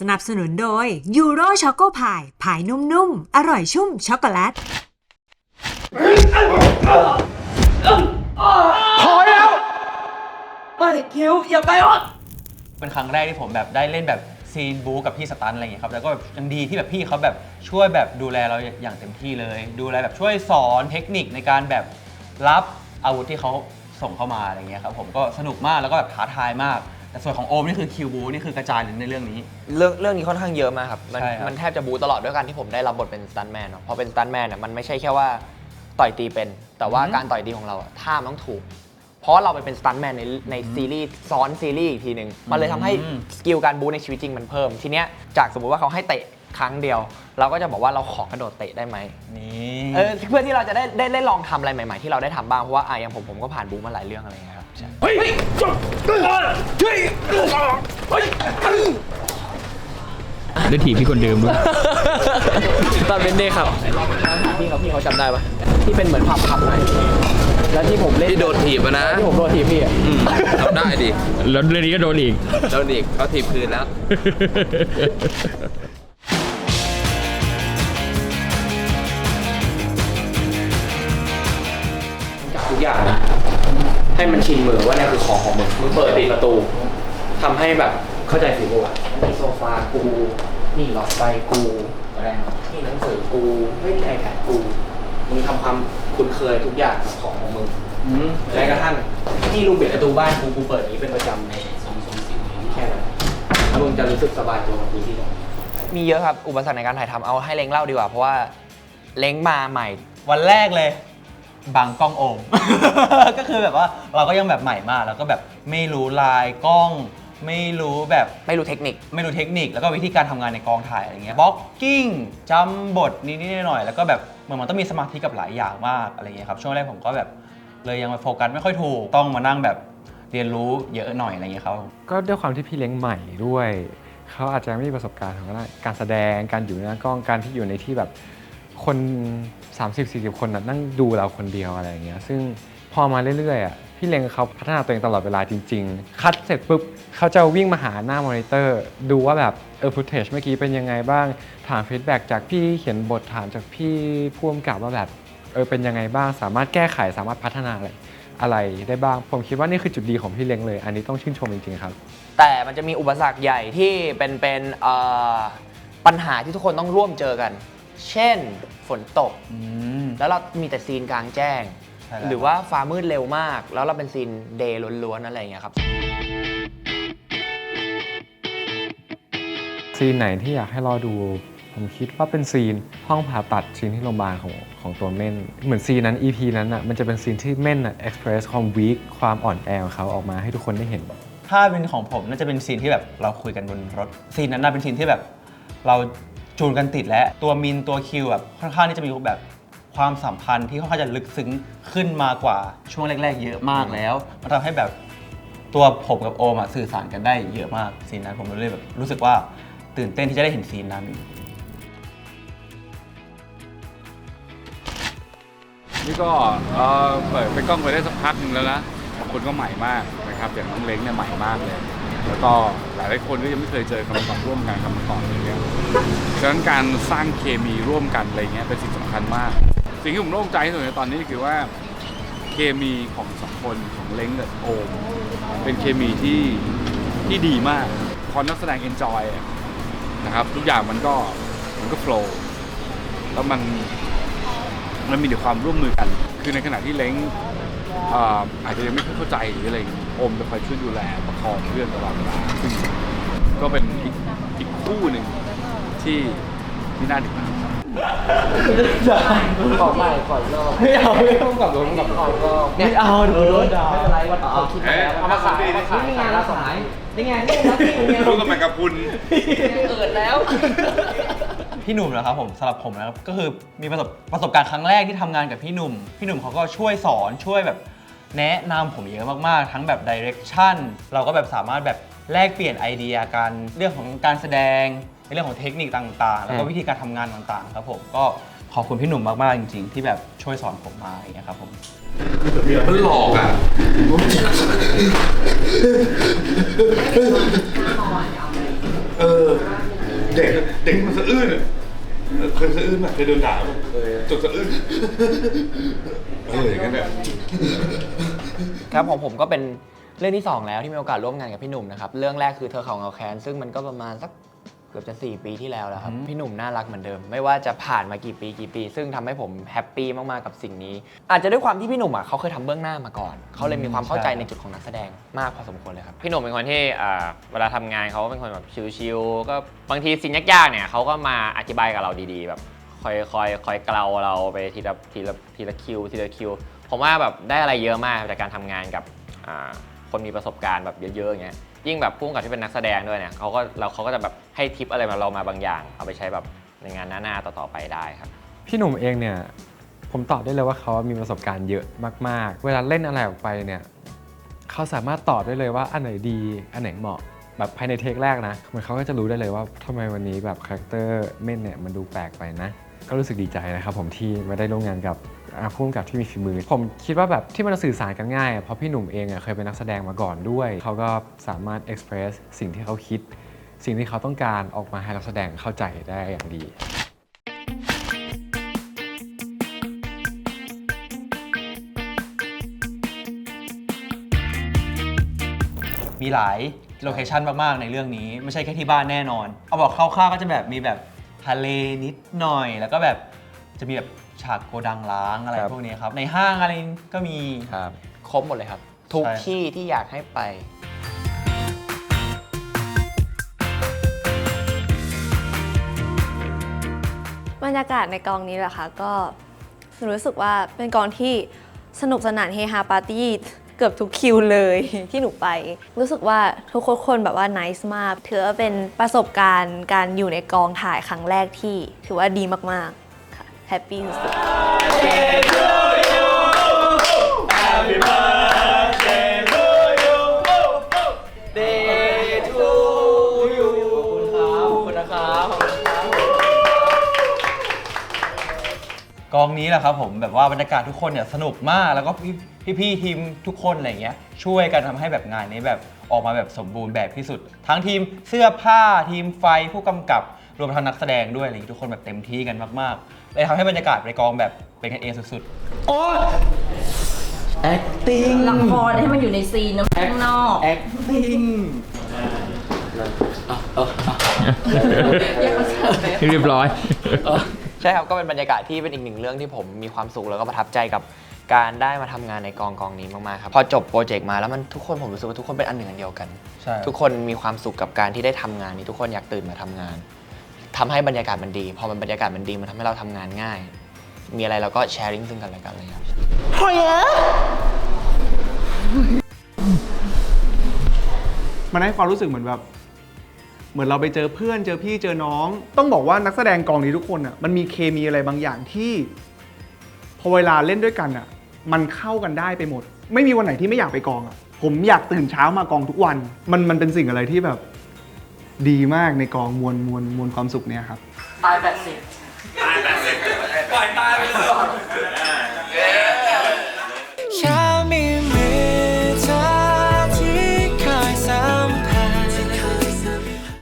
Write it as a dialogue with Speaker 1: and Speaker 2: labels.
Speaker 1: สนับสนุนโดยยูโรช็อกโกพายพายนุ่มๆ อร่อยชุ่มช็อกโกแลต
Speaker 2: พอแล้ว
Speaker 3: ไม่คิวอย่าไปวะ
Speaker 2: เป็นครั้งแรกที่ผมแบบได้เล่นแบบซีนบู๊กับพี่สตันอะไรอย่างเงี้ยครับแล้วก็แบบยังดีที่แบบพี่เขาแบบช่วยแบบดูแลเราอย่างเต็มที่เลยดูแลแบบช่วยสอนเทคนิคในการแบบรับอาวุธที่เขาส่งเข้ามาอะไรเงี้ยครับผมก็สนุกมากแล้วก็แบบท้าทายมากแต่ส่วนของโอมนี่คือคิวบูนี่คือกระจายเลยในเรื่องนี้
Speaker 3: เรื่องนี้ค่อนข้างเยอะมากครับมันแทบจะบูตลอดด้วยกันที่ผมได้รับบทเป็นสตันแมนเนาะพอเป็นสตันแมนเนี่ยมันไม่ใช่แค่ว่าต่อยตีเป็นแต่ว่าการต่อยตีของเราอะท่ามันต้องถูกเพราะเราไปเป็นสตันแมนในซีรีส์ซ้อนซีรีส์อีกทีหนึ่งมันเลยทำให้สกิลการบูในชีวิตจริงมันเพิ่มทีเนี้ยจากสมมุติว่าเขาให้เตะครั้งเดียวเราก็จะบอกว่าเราขอกระโดดเตะได้ไหม
Speaker 2: นี่
Speaker 3: เพื่อที่เราจะได้ลองทำอะไรใหม่ๆที่เราได้ทำบ้างเพราะว่าอย่างผมก็ผ่านบูมาหลายเรื่องอะไรอย่างเงี้ยครับ
Speaker 2: เฮ้ย
Speaker 4: ได้ถีบพี่คนเดิมด้วย
Speaker 3: ตอนเป็นเด็กครับพี่เขาจำได้ปะที่เป็นเหมือนผับไหมแล้วที่ผมเล่น
Speaker 5: ที่โดนถีบนะ
Speaker 3: ที่ผมโดนถีบพี่
Speaker 5: ทำได้ดิ
Speaker 4: แล้วเรื่องนี้ก็โดนอีก
Speaker 5: เขาถีบคืนแล้ว
Speaker 3: จับทุกอย่างให้มันชินมือว่านี่คือของมึงเปิดปิดประตูทำให้แบบเข้าใจสิโบอ่ะนี่โซฟากูนี่หลอดไฟกูอะไรนี่หนังสือกูไม่มีไอแพดกูมึงทำความคุ้นเคยทุกอย่างกับของมึงแม้กระทั่งที่รูปเปิดประตูบ้านกูเปิดนี้เป็นประจำใน2-4แค่นั้นแล้วมึงจะรู้สึกสบายตัวกับพื้นที่นั้นมีเยอะครับอุปสรรคในการถ่ายทำเอาให้เล้งเล่าดีกว่าเพราะว่าเล้งมาใหม่
Speaker 2: วันแรกเลยบางกล้องโอม ก็คือแบบว่าเราก็ยังแบบใหม่มากแล้วก็แบบไม่รู้ลายกล้องไม่รู้เทคนิคแล้วก็วิธีการทำงานในกองถ่ายอะไรเงี้ยบล็อกกิ้งจำบทนิดหน่อยแล้วก็แบบมันต้องมีสมาธิกับหลายอย่างมากอะไรเงี้ยครับช่วงแรกผมก็แบบเลยยังโฟกัสไม่ค่อยถูกต้องมานั่งแบบเรียนรู้เยอะหน่อยอะไรเงี้ยครับ
Speaker 6: ก็ด้วยความที่พี่เล้งใหม่ด้วยเขาอาจจะไม่มีประสบการณ์ทางด้านการแสดงการอยู่หน้ากล้องการที่อยู่ในที่แบบคน 30-40 คนนั่งดูเราคนเดียวอะไรอย่างเงี้ยซึ่งพอมาเรื่อยๆพี่เล้งเขาพัฒนาตัวเองตลอดเวลาจริงๆคัดเสร็จปุ๊บเขาจะวิ่งมาหาหน้ามอนิเตอร์ดูว่าแบบฟุตเทจเมื่อกี้เป็นยังไงบ้างถามฟีดแบ็กจากพี่เขียนบทถามจากพี่ผู้กำกับว่าแบบเป็นยังไงบ้างสามารถแก้ไขสามารถพัฒนาอะไรได้บ้างผมคิดว่านี่คือจุดดีของพี่เล้งเลยอันนี้ต้องชื่นชมจริงๆครับ
Speaker 3: แต่มันจะมีอุปสรรคใหญ่ที่เป็นปัญหาที่ทุกคนต้องร่วมเจอกันเช่นฝนตกแล้วเรามีแต่ซีนกลางแจ้งหรือว่าฟ้ามืดเร็วมากแล้วเราเป็นซีนเดย์ล้วนๆอะไรอย่างเงี้ยครับ
Speaker 6: ซีนไหนที่อยากให้รอดูผมคิดว่าเป็นซีนห้องผ่าตัดซีนที่โรงพยาบาลของตัวเม่นเหมือนซีนนั้น EP นั้นอ่ะมันจะเป็นซีนที่เม่นเอ็กซ์เพรสความวีคความอ่อนแอของเขาออกมาให้ทุกคนได้เห็น
Speaker 2: ถ้าเป็นของผมน่าจะเป็นซีนที่แบบเราคุยกันบนรถซีนนั้นน่าเป็นซีนที่แบบเราจูนกันติดและตัวมินตัวคิวแบบค่อนข้างที่จะมีแบบความสัมพันธ์ที่ค่อนข้างจะลึกซึ้งขึ้นมากว่าช่วงแรกๆเยอะมากแล้วมันทำให้แบบตัวผมกับโอมสื่อสารกันได้เยอะมากซีนนั้นผมเลยแบบรู้สึกว่าตื่นเต้นที่จะได้เห็นซีนนั้น
Speaker 4: นี่ก็เปิดไปกล้องไปได้สักพักหนึ่งแล้วนะคนก็ใหม่มากนะครับอย่างน้องเล้งเนี่ยใหม่มากเลยแล้วก็หลายคนก็ยังไม่เคยเจอกันมาก่อนร่วมงานกันมาก่อนอะไรเงี้ยฉะนั้นการสร้างเคมีร่วมกันอะไรเงี้ยเป็นสิ่งสำคัญมากสิ่งที่ผมโล่งใจที่สุดในตอนนี้คือว่าเคมีของสองคนของเล้งกับโอมเป็นเคมีที่ดีมากพอนักแสดงเอนจอยนะครับทุกอย่างมันก็โฟล์แล้วมันมีแต่ความร่วมมือกันคือในขณะที่เล้งอาจจะยังไม่เข้าใจหรืออะไรโอมจะคอยช่วยดูแลประคองเรื่องตลอดเวลาซึ่งก็เป็นอีกคู่หนึ่งที่น่าติดตาม
Speaker 3: ขอใหม่ขอรอบไม่เอากับโดนกับขอรอบไม่เอาโดนด่าไม่เป็นไรว่าเขาคิดแล้วเอามาขายนี่ไงเราขายนี่ไงนี่
Speaker 5: รู้กันไหมกับคุณ
Speaker 3: เอิดแล้ว
Speaker 2: พี่หนุ่มนะครับผมสำหรับผมนะครับก็คือมีประสบการณ์ครั้งแรกที่ทำงานกับพี่หนุ่มเขาก็ช่วยสอนช่วยแบบแนะนำผมเยอะมากๆทั้งแบบดิเรกชันเราก็แบบสามารถแบบแลกเปลี่ยนไอเดียกันเรื่องของการแสดงในเรื่องของเทคนิคต่างๆแล้วก็วิธีการทำงานต่างๆครับผมก็ขอบคุณพี่หนุ่มมากๆจริงๆที่แบบช่วยสอนผมมาอย่างเงี้ยครับผม
Speaker 5: มันหลอกอ่ะ เด็กมันสะอื้นอะเคยสะอื้นไหมเคยโดนด่าไหมจนสะอื้นอย่างนั้นแหละ
Speaker 3: ครับผมก็เป็นเรื่องที่ 2 แล้วที่มีโอกาสร่วมงานกับพี่หนุ่มนะครับเรื่องแรกคือเธอเขาเงาแค้นซึ่งมันก็ประมาณสักเกือบจะ4 ปีที่แล้วครับพี่หนุ่มน่ารักเหมือนเดิมไม่ว่าจะผ่านมากี่ปีซึ่งทำให้ผมแฮปปี้มากๆกับสิ่งนี้ อาจจะด้วยความที่พี่หนุ่มเขาเคยทำเบื้องหน้ามาก่อนเขาเลยมีความเข้าใจในจุดของนักแสดงมากพอสมควรเลยครับพี่หนุ่มเป็นคนที่เวลาทำงานเขาเป็นคนแบบชิลๆก็บางทีสิ่งยากๆเนี่ยเขาก็มาอธิบายกับเราดีๆแบบคอยเกลาเราไปทีละคิวผมว่าแบบได้อะไรเยอะมากจากการทำงานกับคนมีประสบการณ์แบบเยอะๆอย่างเงี้ยยิ่งแบบพุ่งกับที่เป็นนักแสดงด้วยเนี่ยเขาก็จะแบบให้ทิปอะไรมาเรามาบางอย่างเอาไปใช้แบบในงานหน้าๆต่อๆไปได้ครับ
Speaker 6: พี่หนุ่มเองเนี่ยผมตอบได้เลยว่าเขามีประสบการณ์เยอะมากๆเวลาเล่นอะไรออกไปเนี่ยเขาสามารถตอบได้เลยว่าอันไหนดีอันไหนเหมาะแบบภายในเทคแรกนะเหมือนเขาก็จะรู้ได้เลยว่าทำไมวันนี้แบบคาแรคเตอร์เม่นเนี่ยมันดูแปลกไปนะก็รู้สึกดีใจนะครับผมที่มาได้ร่วมงานกับผู้กำกับที่มีฝีมือผมคิดว่าแบบที่มันสื่อสารกันง่ายเพราะพี่หนุ่มเองเคยเป็นนักแสดงมาก่อนด้วยเขาก็สามารถเอ็กซ์เพรสสิ่งที่เขาคิดสิ่งที่เขาต้องการออกมาให้นักแสดงเข้าใจได้อย่างดี
Speaker 2: มีหลายโลเคชันมากๆในเรื่องนี้ไม่ใช่แค่ที่บ้านแน่นอนเอาบอกคร่าวๆก็จะแบบมีแบบทะเลนิดหน่อยแล้วก็แบบจะมีแบบฉากโกดังล้างอะไรพวกนี้ครับในห้างอะไรก็มี
Speaker 3: ครับครบหมดเลยครับทุก
Speaker 2: ใช่
Speaker 3: ที่ที่อยากให้ไป
Speaker 7: บรรยากาศในกองนี้แหละค่ะก็รู้สึกว่าเป็นกองที่สนุกสนานเฮฮาปาร์ตี้เกือบทุกคิวเลย ที่หนูไป รู้สึกว่าทุกคนแบบว่านิสมากถือว่าเป็นประสบการณ์การอยู่ในกองถ่ายครั้งแรกที่ถือว่าดีมากๆค่ะแฮปปี้สุดๆ
Speaker 2: กองนี้แหละครับผมแบบว่าบรรยากาศทุกคนเนี่ยสนุกมากแล้วก็พี่ทีมทุกคนอะไรเงี้ยช่วยกันทำให้แบบงานนี้แบบออกมาแบบสมบูรณ์แบบที่สุด ทั้งทีมเสื้อผ้าทีมไฟผู้กำกับรวมทั้งนักแสดงด้วยอะไรอย่างงี้ทุกคนแบบเต็มที่กันมากๆเลยทำให้บรรยากาศในกองแบบเป็นกันเองสุดๆ
Speaker 3: acting
Speaker 8: ละครให้มันอยู่ในซีนนะข้างนอก
Speaker 3: acting
Speaker 5: เรียบร้อย
Speaker 3: ใช่ครับก็เป็นบรรยากาศที่เป็นอีกหนึ่งเรื่องที่ผมมีความสุขแล้วก็ประทับใจกับการได้มาทำงานในกองนี้มากๆครับพอจบโปรเจกต์มาแล้วมันทุกคนผมรู้สึกว่าทุกคนเป็นอันหนึ่งอันเดียวกัน
Speaker 2: ใช่
Speaker 3: ทุกคนมีความสุขกับการที่ได้ทำงานนี้ทุกคนอยากตื่นมาทำงานทำให้บรรยากาศมันดีพอมันบรรยากาศมันดีมันทำให้เราทำงานง่าย มีอะไรเราก็แชร์ลิงก์ซึ่งกันและกันเลยครับ
Speaker 9: มันให้ความรู้สึกเหมือนแบบเหมือนเราไปเจอเพื่อนเจอพี่เจอน้อง ต้องบอกว่านักแสดงกองนี้ทุกคนอ่ะมันมีเคมีอะไรบางอย่างที่พอเวลาเล่นด้วยกันอ่ะมันเข้ากันได้ไปหมด ไม่มีวันไหนที่ไม่อยากไปกองอ่ะผมอยากตื่นเช้ามากองทุกวันมันเป็นสิ่งอะไรที่แบบดีมากในกองมวลความสุขเนี่ยครับ
Speaker 8: ตาย80
Speaker 5: ปล่อยตายไปเลย